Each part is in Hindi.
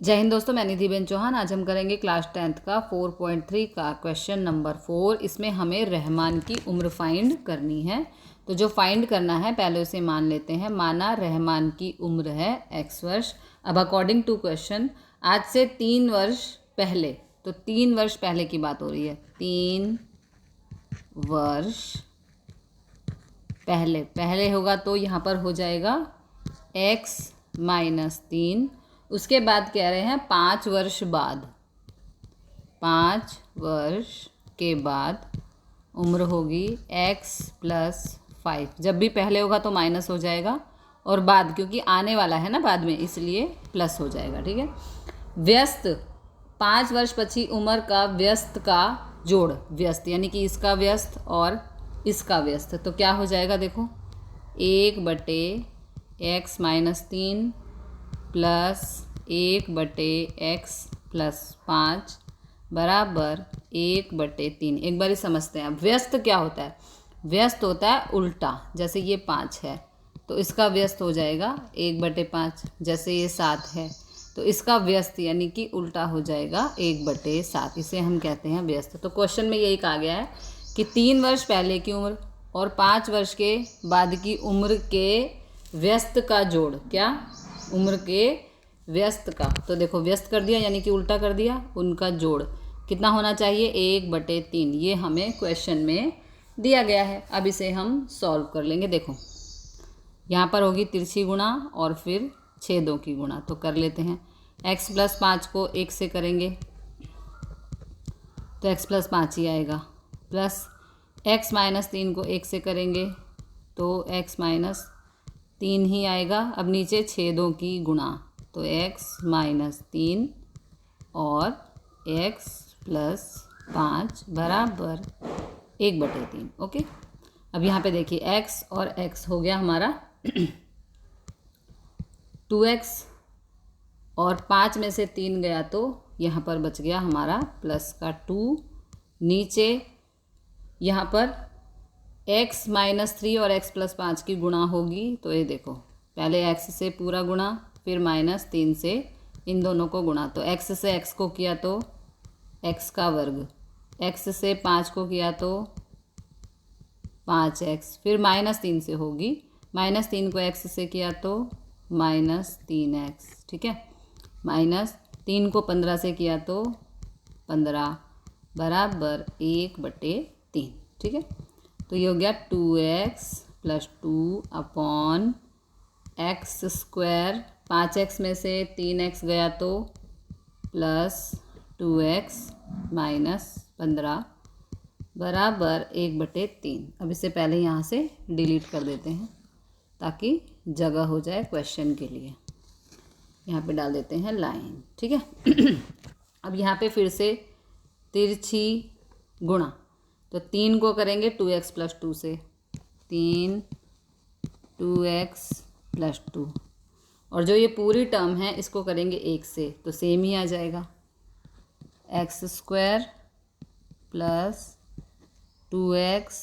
जय हिंद दोस्तों, मैं निधिबेन चौहान। आज हम करेंगे क्लास 10th का 4.3 का क्वेश्चन नंबर 4। इसमें हमें रहमान की उम्र फाइंड करनी है। तो जो फाइंड करना है पहले उसे मान लेते हैं। माना रहमान की उम्र है x वर्ष। अब अकॉर्डिंग टू क्वेश्चन आज से 3 वर्ष पहले, तो 3 वर्ष पहले की बात हो रही है। 3 वर्ष पहले पहले होगा तो यहाँ पर हो जाएगा x माइनस 3। उसके बाद कह रहे हैं 5 वर्ष बाद, 5 वर्ष के बाद उम्र होगी x प्लस 5। जब भी पहले होगा तो माइनस हो जाएगा, और बाद क्योंकि आने वाला है ना बाद में, इसलिए प्लस हो जाएगा। ठीक है। व्यस्त 5 वर्ष पछी उम्र का व्यस्त का जोड़, व्यस्त यानी कि इसका व्यस्त और इसका व्यस्त, तो क्या हो जाएगा देखो, 1/x minus 3 plus 1/x plus 5 बराबर 1/3। एक बार ही समझते हैं। व्यस्त क्या होता है? व्यस्त होता है उल्टा। जैसे ये 5 है तो इसका व्यस्त हो जाएगा 1/5। जैसे ये 7 है तो इसका व्यस्त यानी कि उल्टा हो जाएगा 1/7। इसे हम कहते हैं व्यस्त। तो क्वेश्चन में यही कहा गया है कि 3 वर्ष पहले की उम्र और 5 वर्ष के बाद की उम्र के व्यस्त का जोड़, क्या? उम्र के व्यस्त का। तो देखो व्यस्त कर दिया यानी कि उल्टा कर दिया, उनका जोड़ कितना होना चाहिए? 1/3। ये हमें क्वेश्चन में दिया गया है। अब इसे हम सॉल्व कर लेंगे। देखो यहाँ पर होगी तिरछी गुणा और फिर छेदों की गुणा, तो कर लेते हैं। x प्लस 5 को 1 से करेंगे तो x प्लस 5 ही आएगा, प्लस x माइनस 3 को 1 से करेंगे तो x माइनस 3 ही आएगा। अब नीचे छेदों की गुणा, तो x माइनस 3 और x प्लस 5 बराबर 1/3। ओके। अब यहाँ पे देखिए x और x हो गया हमारा 2x, और 5 में से 3 गया तो यहाँ पर बच गया हमारा प्लस का 2। नीचे यहाँ पर x माइनस 3 और x प्लस 5 की गुणा होगी, तो ये देखो पहले x से पूरा गुणा फिर माइनस 3 से इन दोनों को गुणा, तो x से x को किया तो x का वर्ग, x से 5 को किया तो 5x, फिर माइनस 3 से होगी, माइनस 3 को x से किया तो माइनस 3x। ठीक है। माइनस 3 को 15 से किया तो 15 बराबर 1/3। ठीक है। तो ये हो गया 2x plus 2 upon x square. 5x में से 3x गया तो प्लस 2x माइनस 15 बराबर 1/3। अब इसे पहले यहाँ से डिलीट कर देते हैं ताकि जगह हो जाए क्वेश्चन के लिए। यहाँ पे डाल देते हैं लाइन। ठीक है। अब यहाँ पे फिर से तिरछी गुणा, तो 3 को करेंगे 2x प्लस 2 से, 3 2x प्लस 2, और जो ये पूरी टर्म है इसको करेंगे 1 से, तो सेम ही आ जाएगा, x square plus 2x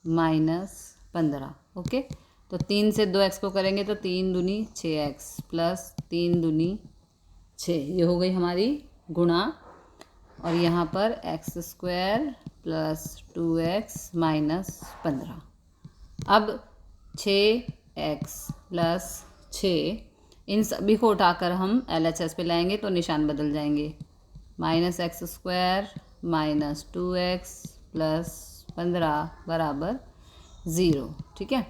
minus 15। Okay. तो 3 से 2x को करेंगे तो 3 दूनी 6x प्लस 3 दूनी 6, ये हो गई हमारी गुणा। और यहाँ पर x square plus 2x minus 15। अब 6x प्लस 6, इन सभी को उठाकर हम LHS पे लाएंगे तो निशान बदल जाएंगे, minus x square minus 2x plus 15 बराबर 0। ठीक है।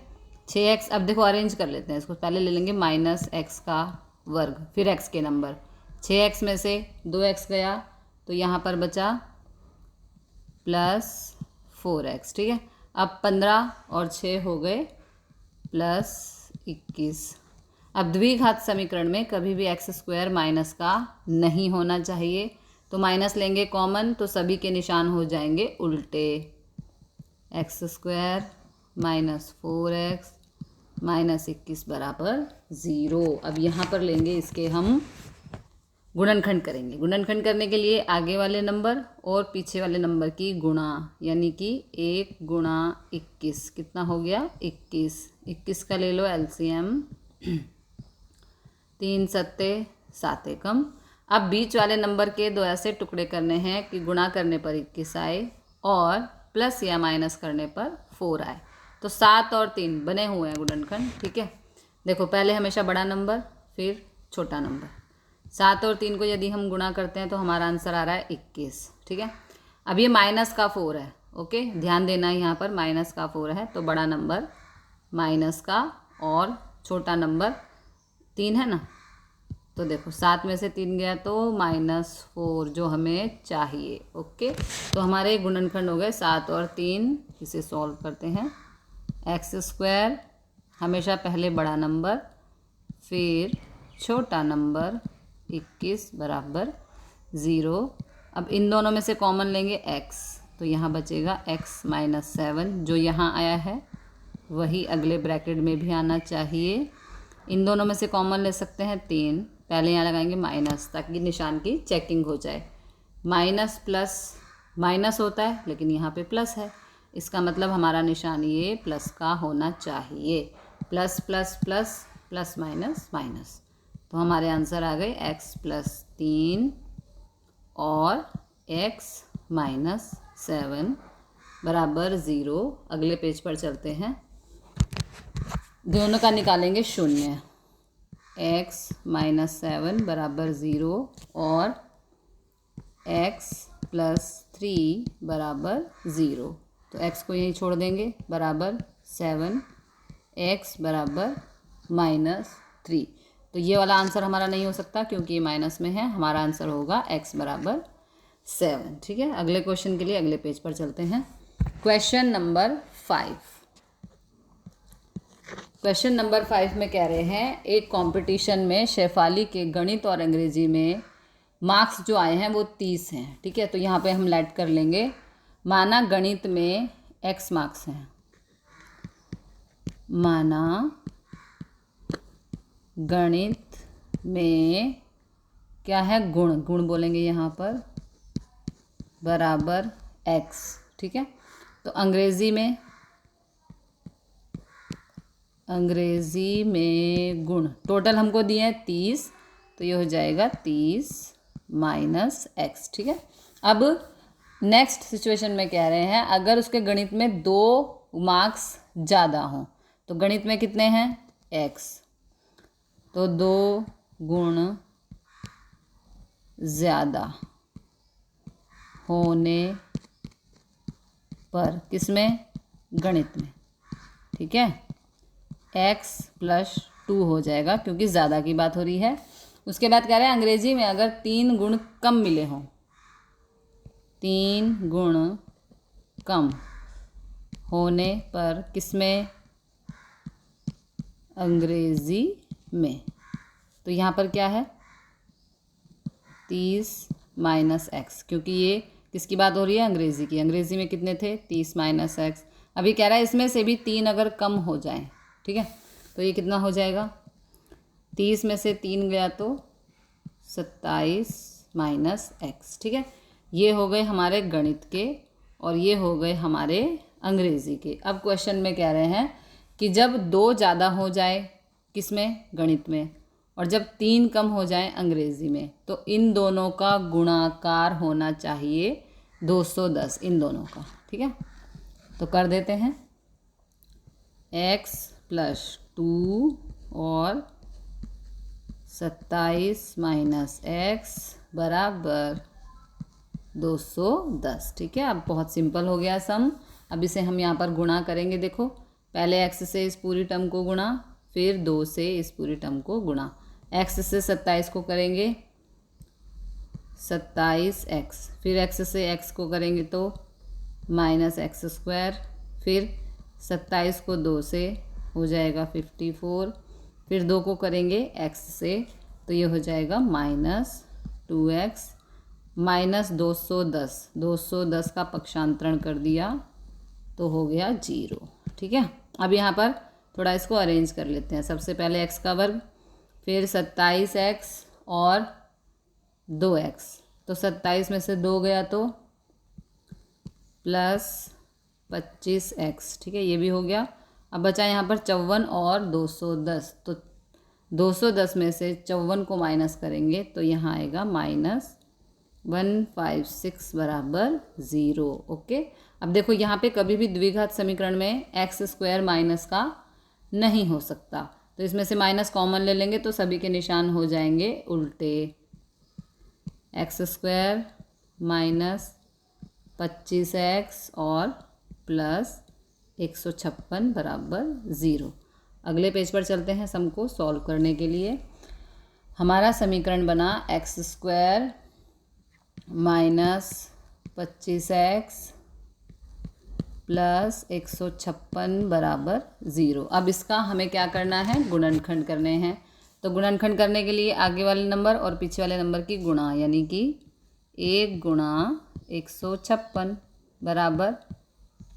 6x, अब देखो अरेंज कर लेते हैं इसको। पहले ले लेंगे माइनस x का वर्ग, फिर x के नंबर, 6x में से 2x गया तो यहाँ पर बचा प्लस 4x। ठीक है। अब 15 और 6 हो गए प्लस 21। अब द्विघात समीकरण में कभी भी x स्क्वायर माइनस का नहीं होना चाहिए, तो माइनस लेंगे कॉमन तो सभी के निशान हो जाएंगे उल्टे, x square minus 4x minus 21 बराबर 0। अब यहाँ पर लेंगे इसके हम गुणनखंड करेंगे। गुणनखंड करने के लिए आगे वाले नंबर और पीछे वाले नंबर की गुणा, यानी कि 1 गुणा 21 कितना हो गया? 21। 21 का ले लो LCM, 3 सत्ते 7 एकम। अब बीच वाले नंबर के दो ऐसे टुकड़े करने हैं कि गुणा करने पर 21 आए और प्लस या माइनस करने पर 4 आए। तो 7 और 3 बने हुए हैं गुणनखंड, ठीक है। देखो पहले हमेशा बड़ा नंबर फिर छोटा नंबर। 7 और 3 को यदि हम गुणा करते हैं तो हमारा आंसर आ रहा है 21, ठीक है। अब ये माइनस का 4 है, ओके, ध्यान देना है यहाँ पर माइनस का 4 है, तो बड़ा नंबर माइनस का और छोटा नंबर 3 है ना। तो देखो 7 में से 3 गया तो -4 जो हमें चाहिए, ओके। तो हमारे गुणनखंड हो गए 7 और 3। इसे सॉल्व करते हैं। x² हमेशा पहले बड़ा नंबर फिर छोटा नंबर 21 बराबर 0। अब इन दोनों में से कॉमन लेंगे x, तो यहाँ बचेगा x - 7। जो यहाँ आया है वही अगले ब्रैकेट में भी आना चाहिए। इन दोनों में से कॉमन ले सकते हैं 3, पहले यहाँ लगाएंगे माइनस ताकि निशान की चेकिंग हो जाए। माइनस प्लस माइनस होता है लेकिन यहाँ पे प्लस है, इसका मतलब हमारा निशान ये प्लस का होना चाहिए। Plus plus plus plus minus minus, तो हमारे आंसर आ गए x + 3 और x - 7 बराबर 0। अगले पेज पर चलते हैं। दोनों का निकालेंगे शून्य। x - 7 बराबर 0 और x + 3 बराबर 0। तो x को यहीं छोड़ देंगे, बराबर 7, x बराबर -3। तो ये वाला आंसर हमारा नहीं हो सकता क्योंकि ये माइनस में है। हमारा आंसर होगा x बराबर 7, ठीक है। अगले क्वेश्चन के लिए अगले पेज पर चलते हैं। Question number 5। क्वेश्चन नंबर 5 में कह रहे हैं एक कंपटीशन में शेफाली के गणित और अंग्रेजी में मार्क्स जो आए हैं वो 30 हैं, ठीक है। तो यहाँ पे हम लेट कर लेंगे। माना गणित में x मार्क्स हैं, माना गणित में क्या है, गुण, गुण बोलेंगे यहाँ पर, बराबर x, ठीक है। तो अंग्रेजी में गुण टोटल हमको दिए हैं 30, तो ये हो जाएगा 30 - x, ठीक है। अब नेक्स्ट सिचुएशन में कह रहे हैं अगर उसके गणित में 2 मार्क्स ज़्यादा हों, तो गणित में कितने हैं x, तो 2 गुण ज़्यादा होने पर किसमें, गणित में, ठीक है। x + 2 हो जाएगा क्योंकि ज़्यादा की बात हो रही है। उसके बाद कह रहे हैं अंग्रेजी में अगर 3 गुण कम मिले हों, 3 गुण कम होने पर किसमें, अंग्रेजी में। तो यहाँ पर क्या है 30 - x, क्योंकि ये किसकी बात हो रही है, अंग्रेजी की। अंग्रेजी में कितने थे 30 - x। अभी कह रहा है इसमें से भी 3 अगर कम हो जाएं, ठीक है, तो ये कितना हो जाएगा, 30 में से 3 गया तो 27 - x, ठीक है। ये हो गए हमारे गणित के और ये हो गए हमारे अंग्रेजी के। अब क्वेश्चन में कह रहे हैं कि जब 2 ज़्यादा हो जाए किसमें, गणित में, और जब 3 कम हो जाए अंग्रेजी में, तो इन दोनों का गुणाकार होना चाहिए 210, इन दोनों का, ठीक है। तो कर देते हैं x + 2 और 27 - x बराबर 210, ठीक है। अब बहुत सिंपल हो गया सम। अब इसे हम यहाँ पर गुणा करेंगे। देखो पहले x से इस पूरी टर्म को गुणा, फिर 2 से इस पूरी टर्म को गुणा। x से 27 को करेंगे 27x, फिर x से x को करेंगे तो -x², फिर 27 को 2 से हो जाएगा 54, फिर 2 को करेंगे x से तो ये हो जाएगा -2x, -210, 210 का पक्षांतरण कर दिया तो हो गया 0, ठीक है। अब यहाँ पर थोड़ा इसको अरेंज कर लेते हैं। सबसे पहले x का वर्ग, फिर 27x और 2x, तो 27 में से 2 गया तो +25x, ठीक है, ये भी हो गया। अब बचा यहाँ पर 54 और 210, तो 210 में से 54 को माइनस करेंगे तो यहाँ आएगा -156 बराबर 0। ओके, अब देखो यहाँ पे कभी भी द्विघात समीकरण में एक्स स्क्वायर माइनस का नहीं हो सकता, तो इसमें से माइनस कॉमन ले लेंगे तो सभी के निशान हो जाएंगे उल्टे। एक्स स्क्वायर माइनस 25x और प्लस 156 बराबर 0। अगले पेज पर चलते हैं सम को सॉल्व करने के लिए। हमारा समीकरण बना x square minus 25x plus 156 बराबर 0। अब इसका हमें क्या करना है, गुणनखंड करने हैं। तो गुणनखंड करने के लिए आगे वाले नंबर और पीछे वाले नंबर की गुणा, यानी कि 1 गुणा 156 बराबर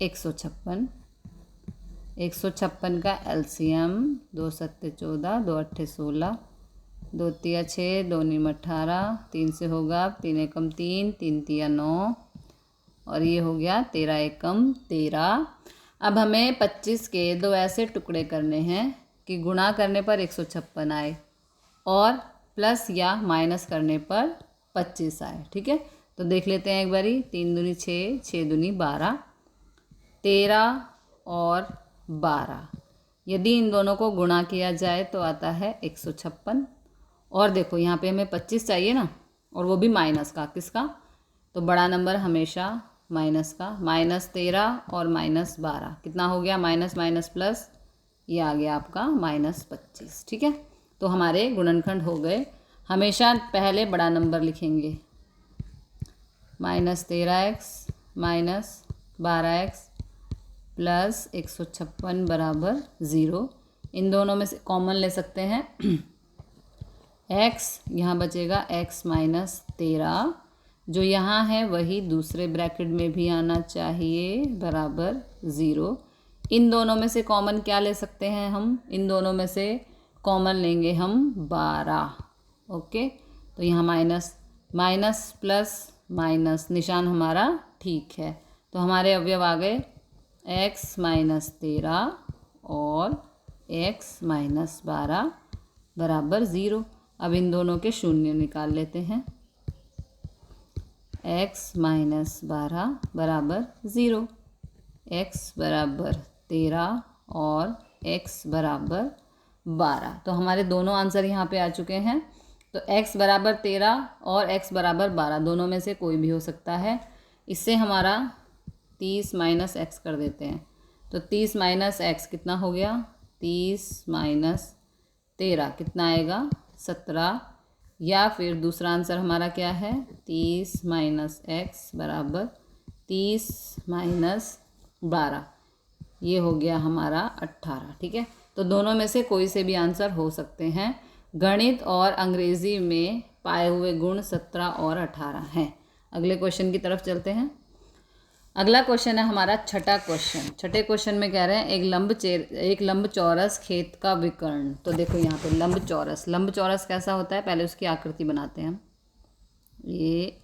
156। 156 का एलसीएम 2 7 14, 2 8 16, 2 3 6, 2 9 18, 3 से होगा 3 एकम 3, 3 3 9 और ये हो गया 13 एकम 13। अब हमें 25 के दो ऐसे टुकड़े करने हैं कि गुणा करने पर 156 आए और प्लस या माइनस करने पर 25 आए। ठीक है, तो देख लेते हैं एक बारी। 3 दूनी 6, 6 दूनी 12, 13 और 12। यदि इन दोनों को गुणा किया जाए तो आता है 156। और देखो यहाँ पे हमें 25 चाहिए ना, और वो भी माइनस का। किसका? तो बड़ा नंबर हमेशा माइनस का। -13 और -12 कितना हो गया, माइनस माइनस प्लस, ये आ गया आपका -25। ठीक है, तो हमारे गुणनखंड हो गए। हमेशा पहले बड़ा नंबर लिखेंगे, -13x माइनस 12x प्लस 156 बराबर 0। इन दोनों में से कॉमन ले सकते हैं x, यहाँ बचेगा x माइनस 13, जो यहाँ है वही दूसरे ब्रैकेट में भी आना चाहिए, बराबर 0। इन दोनों में से कॉमन क्या ले सकते हैं हम, इन दोनों में से कॉमन लेंगे हम 12। ओके, तो यहाँ माइनस माइनस प्लस माइनस, निशान हमारा ठीक है। तो हमारे अवयव आ गए x माइनस 13 और x माइनस 12 बराबर 0। अब इन दोनों के शून्य निकाल लेते हैं। x माइनस 12 बराबर 0, x बराबर 13 और x बराबर 12। तो हमारे दोनों आंसर यहाँ पे आ चुके हैं। तो x बराबर 13 और x बराबर 12 दोनों में से कोई भी हो सकता है। इससे हमारा 30 माइनस x कर देते हैं। तो 30 माइनस x कितना हो गया, 30 माइनस 13 कितना आएगा, 17। या फिर दूसरा आंसर हमारा क्या है, 30 माइनस x बराबर 30 माइनस 12, ये हो गया हमारा 18। ठीक है, तो दोनों में से कोई से भी आंसर हो सकते हैं। गणित और अंग्रेजी में पाए हुए गुण 17 और 18 हैं। अगले क्वेश्चन की तरफ चलते हैं। अगला क्वेश्चन है हमारा छठा क्वेश्चन। छठे क्वेश्चन में कह रहे हैं एक लंब चौरस खेत का विकर्ण। तो देखो यहाँ पे लंब चौरस कैसा होता है, पहले उसकी आकृति बनाते हैं हम। ये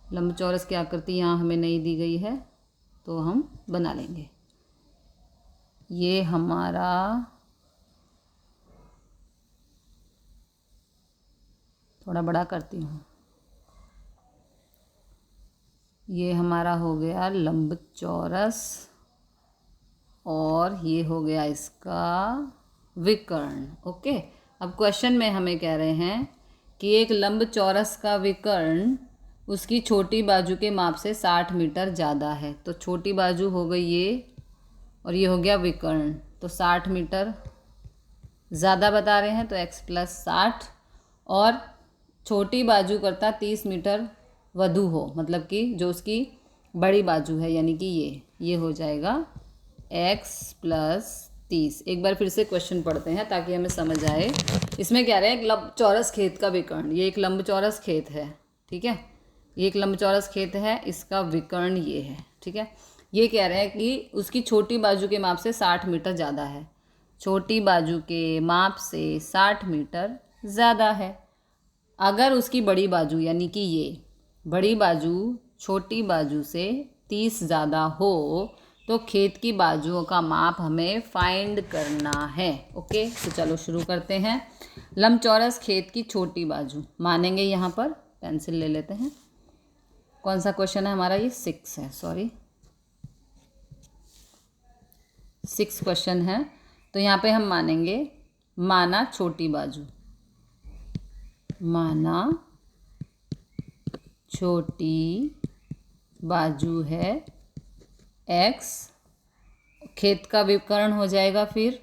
लंब चौरस की आकृति यहाँ हमें नहीं दी गई है, तो हम बना लेंगे। ये हमारा थोड़ा बड़ा करती हूँ, ये हमारा हो गया लंब चौरस और ये हो गया इसका विकर्ण। ओके, अब क्वेश्चन में हमें कह रहे हैं कि एक लंब चौरस का विकर्ण उसकी छोटी बाजू के माप से 60 मीटर ज़्यादा है। तो छोटी बाजू हो गई ये, और ये हो गया विकर्ण। तो 60 मीटर ज़्यादा बता रहे हैं, तो x प्लस 60, और छोटी बाजू करता 30 मीटर वधु हो, मतलब कि जो उसकी बड़ी बाजू है, यानी कि ये हो जाएगा x प्लस 30। एक बार फिर से क्वेश्चन पढ़ते हैं ताकि हमें समझ आए। इसमें क्या रहे हैं, एक लंब चौरस खेत का विकर्ण। ये एक लंब चौरस खेत है, ठीक है, ये एक लंब चौरस खेत है, इसका विकर्ण ये है। ठीक है, ये कह रहे हैं कि उसकी छोटी बाजू के माप से 60 मीटर ज़्यादा है। छोटी बाजू के माप से 60 मीटर ज़्यादा है। अगर उसकी बड़ी बाजू, यानी कि ये बड़ी बाजू छोटी बाजू से 30 ज़्यादा हो, तो खेत की बाजुओं का माप हमें फाइंड करना है। ओके, तो चलो शुरू करते हैं। लंबचौरस खेत की छोटी बाजू मानेंगे, यहाँ पर पेंसिल ले लेते हैं। कौन सा क्वेश्चन है हमारा? ये 6 है, सॉरी 6 क्वेश्चन है। तो यहाँ पे हम मानेंगे, माना छोटी बाजू, माना छोटी बाजू है x, खेत का विकर्ण हो जाएगा, फिर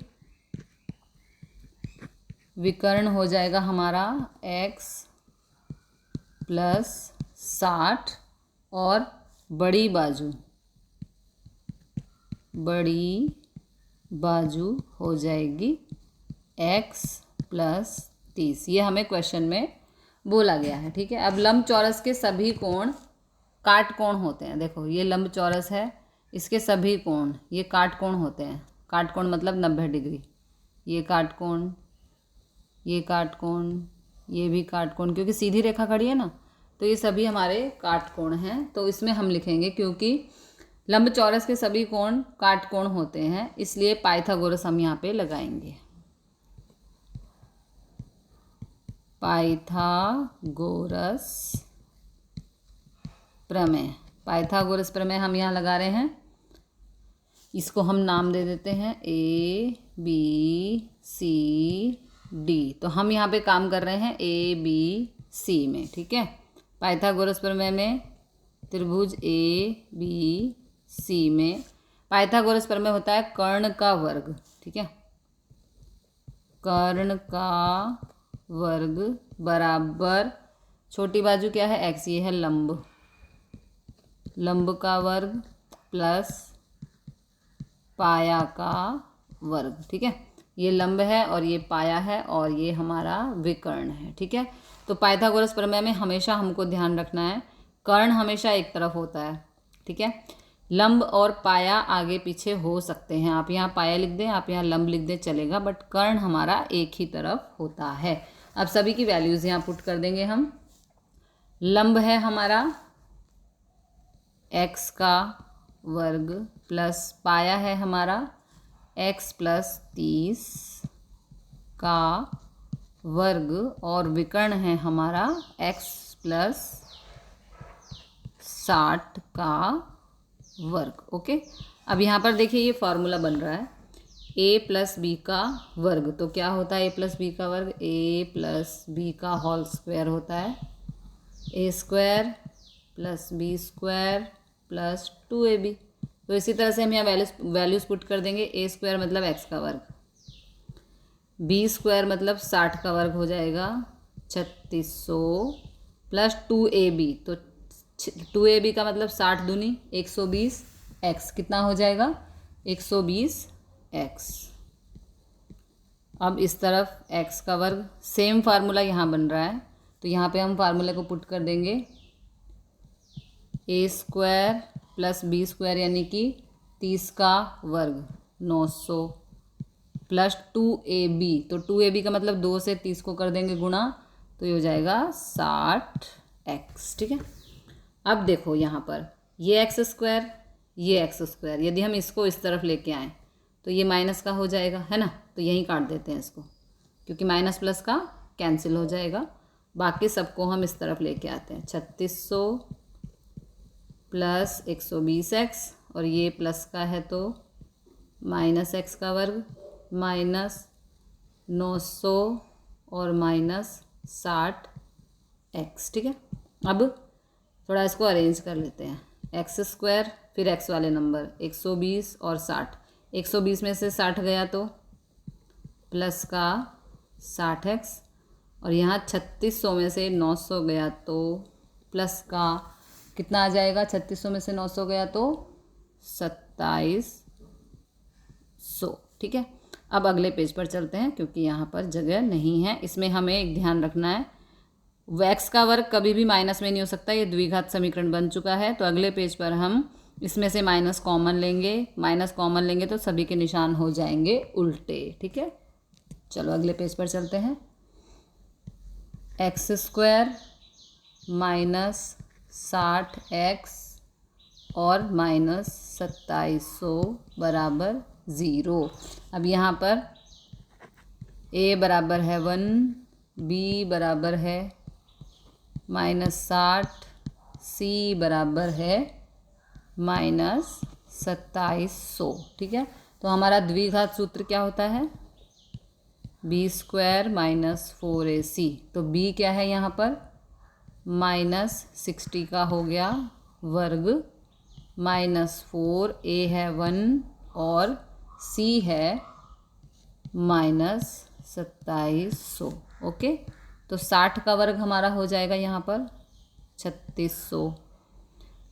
विकर्ण हो जाएगा हमारा x प्लस 60, और बड़ी बाजू हो जाएगी x प्लस 30। ये हमें क्वेश्चन में बोला गया है। ठीक है, अब लंबचौरस के सभी कोण काट कोण होते हैं। देखो ये लंबचौरस है, इसके सभी कोण ये काट कोण होते हैं। काट कोण मतलब 90 डिग्री। ये काट कोण, ये काट कोण, ये भी काट कोण, क्योंकि सीधी रेखा खड़ी है ना, तो ये सभी हमारे काट कोण हैं। तो इसमें हम लिखेंगे क्योंकि लंबचौरस के सभी कोण काट कोण होते हैं, इसलिए पाइथागोरस हम यहाँ पे लगाएंगे। पाइथागोरस प्रमेय, पाइथागोरस प्रमेय हम यहाँ लगा रहे हैं। इसको हम नाम दे देते हैं A B C D। तो हम यहाँ पे काम कर रहे हैं A B C में। ठीक है, पाइथागोरस प्रमेय में त्रिभुज A B C में पाइथागोरस प्रमेय होता है कर्ण का वर्ग। ठीक है, कर्ण का वर्ग बराबर छोटी बाजू क्या है? x, ये है लंब, लंब का वर्ग प्लस पाया का वर्ग। ठीक है, ये लंब है और ये पाया है और ये हमारा विकर्ण है। ठीक है, तो पाइथागोरस प्रमेय में हमेशा हमको ध्यान रखना है कर्ण हमेशा एक तरफ होता है। ठीक है, लंब और पाया आगे पीछे हो सकते हैं। आप यहाँ पाया लिख दें, आप यहाँ लंब लिख दें, चलेगा, बट कर्ण हमारा एक ही तरफ होता है। अब सभी की वैल्यूज़ यहाँ पुट कर देंगे हम। लंब है हमारा x का वर्ग प्लस पाया है हमारा x प्लस 30 का वर्ग, और विकर्ण है हमारा x प्लस 60 का वर्ग। ओके, अब यहाँ पर देखिए ये फॉर्मूला बन रहा है a प्लस बी का वर्ग। तो क्या होता है a प्लस बी का वर्ग? a प्लस बी का होल स्क्वायर होता है a square plus B square plus 2ab। तो इसी तरह से हम यहाँ वैल्यूज़ पुट कर देंगे। a स्क्वायर मतलब x का वर्ग, b स्क्वायर मतलब 60 का वर्ग हो जाएगा 3600 प्लस 2ab। तो 2ab का मतलब 60 दूनी 120, x कितना हो जाएगा? 120x। अब इस तरफ x का वर्ग, सेम फार्मूला यहाँ बन रहा है, तो यहाँ पे हम फार्मूले को पुट कर देंगे a square plus B square यानी कि 30 का वर्ग 900 प्लस 2ab। तो 2ab का मतलब 2 से 30 को कर देंगे गुणा, तो ये हो जाएगा 60x। ठीक है, अब देखो यहाँ पर ये एक्स स्क्वायर, ये एक्स स्क्वायर, यदि हम इसको इस तरफ लेके आएँ तो ये माइनस का हो जाएगा, है ना। तो यहीं काट देते हैं इसको, क्योंकि माइनस प्लस का कैंसिल हो जाएगा। बाकी सबको हम इस तरफ लेके आते हैं। 3600 प्लस 120x, और ये प्लस का है तो माइनस x का वर्ग माइनस 900 और माइनस 60x। ठीक है, अब थोड़ा इसको अरेंज कर लेते हैं। एक्स स्क्वायर फिर एक्स वाले नंबर 120 और 60, 120 में से 60 गया तो प्लस का 60x, और यहाँ 3600 में से 900 गया तो प्लस का कितना आ जाएगा? 3600 में से 900 गया तो 2700। ठीक है, अब अगले पेज पर चलते हैं, क्योंकि यहाँ पर जगह नहीं है। इसमें हमें एक ध्यान रखना है, x का वर्ग कभी भी माइनस में नहीं हो सकता, ये द्विघात समीकरण बन चुका है। तो अगले पेज पर हम इसमें से माइनस कॉमन लेंगे, माइनस कॉमन लेंगे तो सभी के निशान हो जाएंगे उल्टे। ठीक है, चलो अगले पेज पर चलते हैं। एक्स स्क्वायर माइनस 60x और -2700 बराबर 0। अब यहाँ पर a बराबर है 1, b बराबर है -60, c बराबर है -2700। ठीक है, तो हमारा द्विघात सूत्र क्या होता है? b² - 4ac। तो b क्या है यहाँ पर? -60 का हो गया वर्ग, -4, a है 1 और c है -2700। ओके, तो 60 का वर्ग हमारा हो जाएगा यहाँ पर 3600।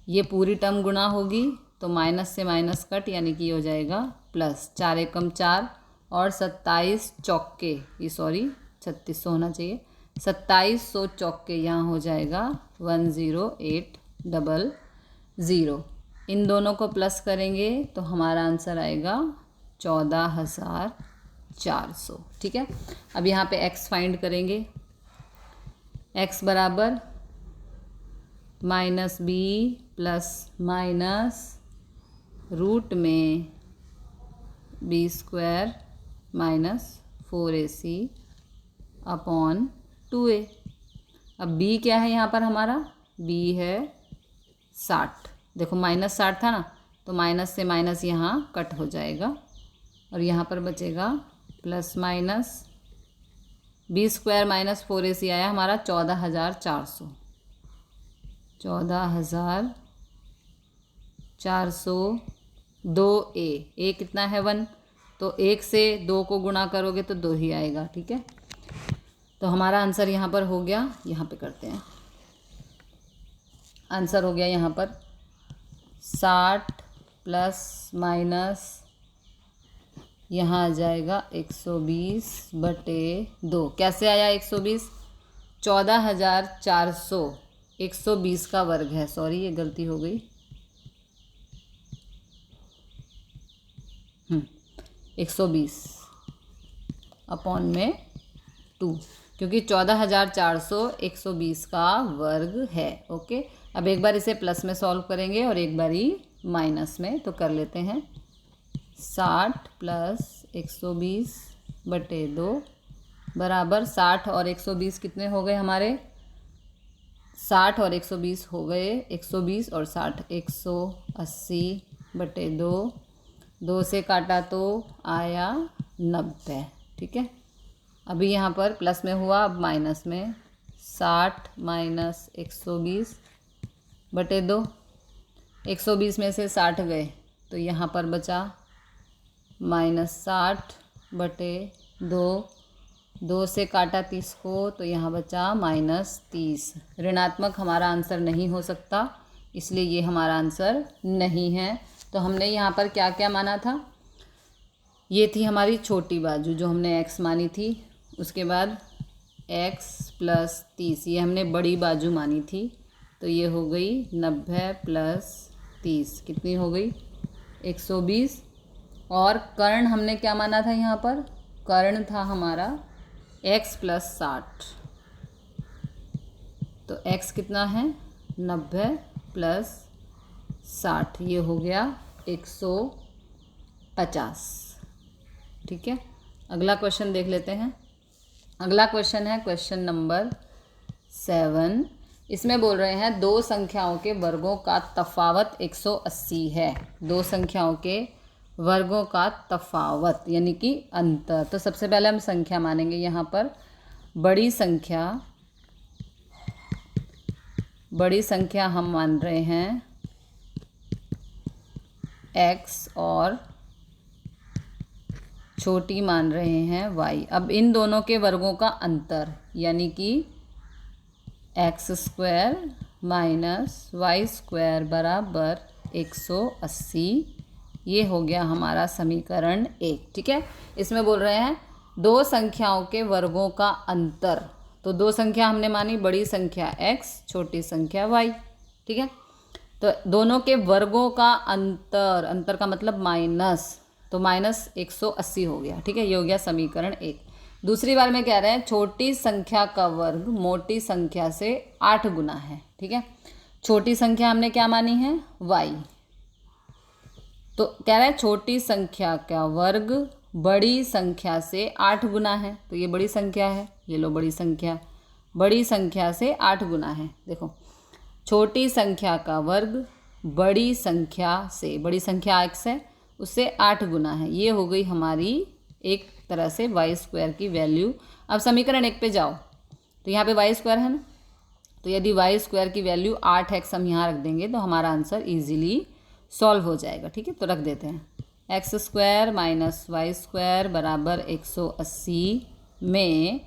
ये पूरी टर्म गुणा होगी तो माइनस से माइनस कट, यानी कि हो जाएगा प्लस। 4 एकम 4 और 27 चौके, ये सॉरी 3600 होना चाहिए, 2700 चौके यहाँ हो जाएगा 10800। इन दोनों को प्लस करेंगे तो हमारा आंसर आएगा 14400। ठीक है, अब यहाँ पे x फाइंड करेंगे। x बराबर -b ± रूट में b² - 4ac अपॉन 2a। अब b क्या है यहाँ पर हमारा? b है 60। देखो -60 था ना, तो माइनस से माइनस यहाँ कट हो जाएगा और यहाँ पर बचेगा प्लस माइनस। b² - 4ac आया हमारा 14400। 14400 2a, a कितना है 1, तो 1 से 2 को गुणा करोगे तो 2 ही आएगा। ठीक है, तो हमारा आंसर यहाँ पर हो गया, यहाँ पे करते हैं, आंसर हो गया यहाँ पर 60 ± यहाँ आ जाएगा 120/2। कैसे आया 120? 14400 120 का वर्ग है, सॉरी ये गलती हो गई, 120 अपॉन में 2, क्योंकि 14400 120 का वर्ग है। ओके, अब एक बार इसे प्लस में सॉल्व करेंगे और एक बार ही माइनस में, तो कर लेते हैं। 60 + 120/2 बराबर 60 और 120 कितने हो गए हमारे? 60 और 120 हो गए 120 और 60 180/2। 2 से काटा तो आया 90। ठीक है, अभी यहाँ पर प्लस में हुआ, अब माइनस में 60 - 120/2। 120 में से 60 गए तो यहाँ पर बचा -60/2। 2 से काटा 30 को तो यहाँ बचा -30। ऋणात्मक हमारा आंसर नहीं हो सकता, इसलिए ये हमारा आंसर नहीं है। तो हमने यहाँ पर क्या क्या माना था? ये थी हमारी छोटी बाजू जो हमने x मानी थी, उसके बाद x + 30 ये हमने बड़ी बाजू मानी थी, तो ये हो गई 90 + 30 कितनी हो गई? 120। और कर्ण हमने क्या माना था यहाँ पर? कर्ण था हमारा x + 60, तो x कितना है? 90 + 60, ये हो गया 150। ठीक है, अगला क्वेश्चन देख लेते हैं। अगला क्वेश्चन है क्वेश्चन नंबर 7। इसमें बोल रहे हैं दो संख्याओं के वर्गों का तफावत 180 है। दो संख्याओं के वर्गों का तफावत यानी कि अंतर। तो सबसे पहले हम संख्या मानेंगे। यहाँ पर बड़ी संख्या हम मान रहे हैं x और छोटी मान रहे हैं y। अब इन दोनों के वर्गों का अंतर यानी कि x² - y² बराबर 180, ये हो गया हमारा समीकरण 1। ठीक है, इसमें बोल रहे हैं दो संख्याओं के वर्गों का अंतर। तो दो संख्या हमने मानी, बड़ी संख्या x, छोटी संख्या y। ठीक है, तो दोनों के वर्गों का अंतर, अंतर का मतलब माइनस, तो -180 हो गया। ठीक है, ये हो गया समीकरण 1। दूसरी बार में कह रहे हैं छोटी संख्या का वर्ग मोटी संख्या से 8 गुना है। ठीक है, छोटी संख्या हमने क्या मानी है? y, तो कह रहा है छोटी संख्या का वर्ग बड़ी संख्या से 8 गुना है। तो ये बड़ी संख्या है, ये लो बड़ी संख्या से 8 गुना है। देखो छोटी संख्या का वर्ग बड़ी संख्या से, बड़ी संख्या x है, उससे 8 गुना है। ये हो गई हमारी एक तरह से वाई स्क्वायर की वैल्यू। अब समीकरण 1 पे जाओ तो यहाँ पे वाई स्क्वायर है ना, तो यदि वाई स्क्वायर की वैल्यू 8x हम यहाँ रख देंगे तो हमारा आंसर इजीली सॉल्व हो जाएगा। ठीक है, तो रख देते हैं X square minus Y square बराबर 180 में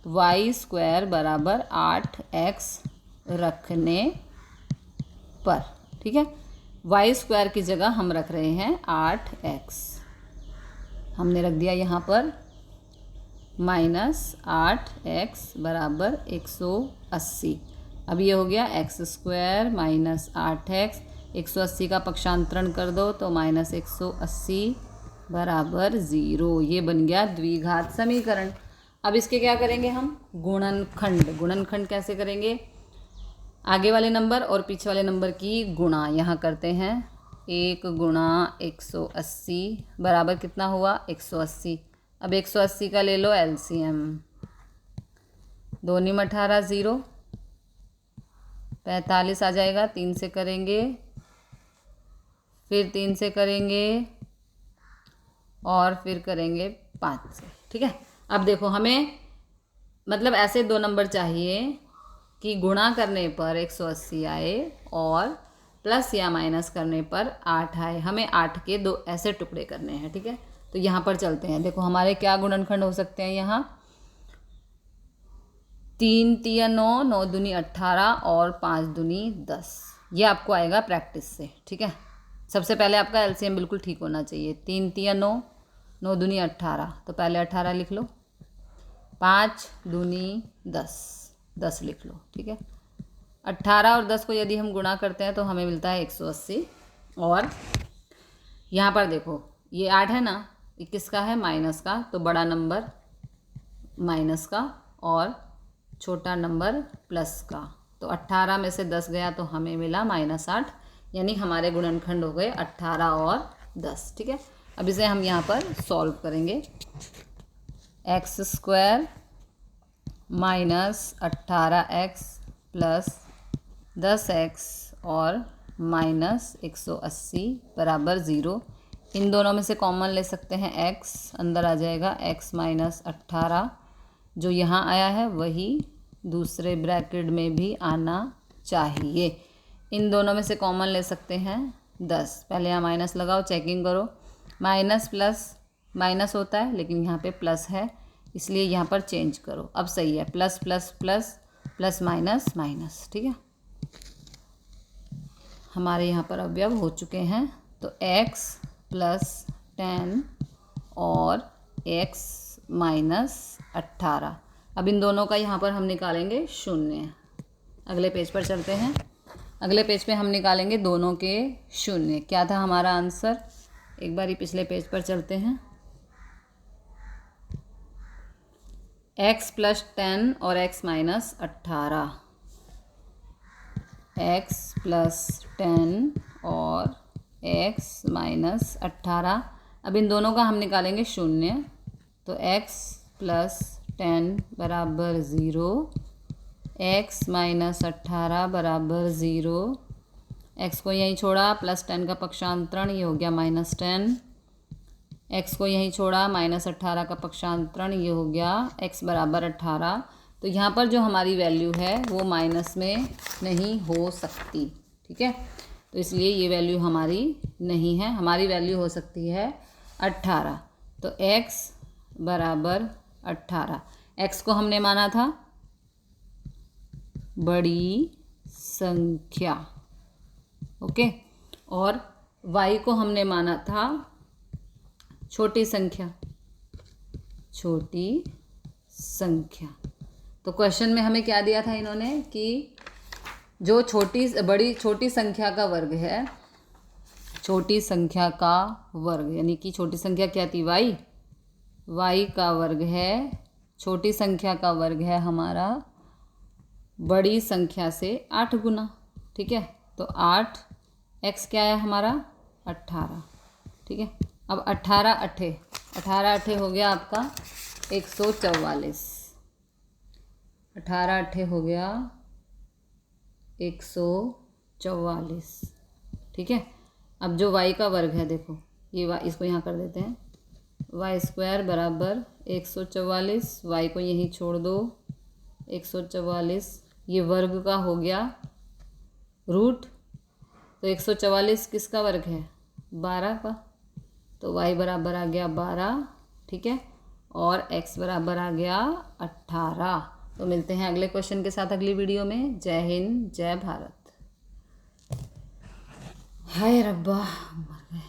वाई स्क्वायर बराबर 8x रखने पर। ठीक है, वाई स्क्वायर की जगह हम रख रहे हैं 8x, हमने रख दिया यहाँ पर माइनस 8x बराबर 180। अब ये हो गया एक्स स्क्वायर माइनस 8x, 180 का पक्षांतरण कर दो तो माइनस 180 बराबर 0। ये बन गया द्विघात समीकरण। अब इसके क्या करेंगे हम, गुणनखंड। गुणनखंड कैसे करेंगे, आगे वाले नंबर और पीछे वाले नंबर की गुणा यहाँ करते हैं। 1 गुणा 180 बराबर कितना हुआ 180। अब 180 का ले लो एलसीएम, 2 × 18 0, 45 आ जाएगा। 3 से करेंगे, फिर 3 से करेंगे और फिर करेंगे 5 से। ठीक है, अब देखो हमें मतलब ऐसे 2 नंबर चाहिए कि गुणा करने पर 180 आए और प्लस या माइनस करने पर 8 आए। हमें 8 के 2 ऐसे टुकड़े करने हैं। ठीक है, तो यहाँ पर चलते हैं। देखो हमारे क्या गुणनखंड हो सकते हैं यहाँ, 3 × 9, 9 दूनी 18 और 5 दूनी 10। ये आपको आएगा प्रैक्टिस से। ठीक है, सबसे पहले आपका एलसीएम बिल्कुल ठीक होना चाहिए। 3 × 9, 9 दूनी 18, तो पहले 18 लिख लो। 5 दूनी 10, 10 लिख लो। ठीक है, 18 और 10 को यदि हम गुणा करते हैं तो हमें मिलता है 180। और यहाँ पर देखो ये 8 है ना, ये किसका है, माइनस का, तो बड़ा नंबर माइनस का और छोटा नंबर प्लस का। तो 18 में से 10 गया तो हमें मिला -8, यानी हमारे गुणनखंड हो गए 18 और 10। ठीक है, अब इसे हम यहाँ पर सॉल्व करेंगे। X square minus 18x plus 10x और माइनस 180 बराबर 0। इन दोनों में से कॉमन ले सकते हैं x, अंदर आ जाएगा x माइनस 18, जो यहाँ आया है वही दूसरे ब्रैकेट में भी आना चाहिए। इन दोनों में से कॉमन ले सकते हैं 10। पहले यहाँ माइनस लगाओ, चेकिंग करो, माइनस प्लस माइनस होता है लेकिन यहाँ पे प्लस है, इसलिए यहाँ पर चेंज करो। अब सही है, plus plus plus plus minus minus. ठीक है, हमारे यहाँ पर अवयव हो चुके हैं। तो x प्लस 10 और x माइनस 18। अब इन दोनों का यहाँ पर हम निकालेंगे 0। अगले पेज पर चलते हैं। अगले पेज पे हम निकालेंगे दोनों के 0। क्या था हमारा आंसर, एक बार ही पिछले पेज पर चलते हैं। x प्लस 10 और x माइनस 18, x प्लस 10 और x माइनस 18। अब इन दोनों का हम निकालेंगे 0। तो x प्लस 10 बराबर 0, x माइनस 18 बराबर 0। x को यहीं छोड़ा, प्लस 10 का पक्षांतरण, ये हो गया माइनस 10। x को यहीं छोड़ा, माइनस 18 का पक्षांतरण, ये हो गया x बराबर 18। तो यहाँ पर जो हमारी वैल्यू है वो माइनस में नहीं हो सकती। ठीक है, तो इसलिए ये वैल्यू हमारी नहीं है, हमारी वैल्यू हो सकती है 18। तो x बराबर 18, x को हमने माना था बड़ी संख्या, ओके, और y को हमने माना था छोटी संख्या, छोटी संख्या। तो क्वेश्चन में हमें क्या दिया था इन्होंने कि जो छोटी संख्या का वर्ग है, छोटी संख्या का वर्ग यानी कि छोटी संख्या क्या थी, y का वर्ग है, छोटी संख्या का वर्ग है हमारा बड़ी संख्या से 8 गुना। ठीक है, तो 8x क्या है हमारा 18, ठीक है। अब 18 अट्ठे हो गया आपका 144, 18 अट्ठे हो गया 144, ठीक है। अब जो y का वर्ग है देखो, ये y इसको यहाँ कर देते हैं, वाई स्क्वायर बराबर 144, y को यहीं छोड़ दो 144, ये वर्ग का हो गया रूट, तो 144 किसका वर्ग है 12 का, तो y बराबर आ गया 12, ठीक है, और x बराबर आ गया 18। तो मिलते हैं अगले क्वेश्चन के साथ अगली वीडियो में। जय हिंद, जय भारत। हाय रब्बा, मर गए।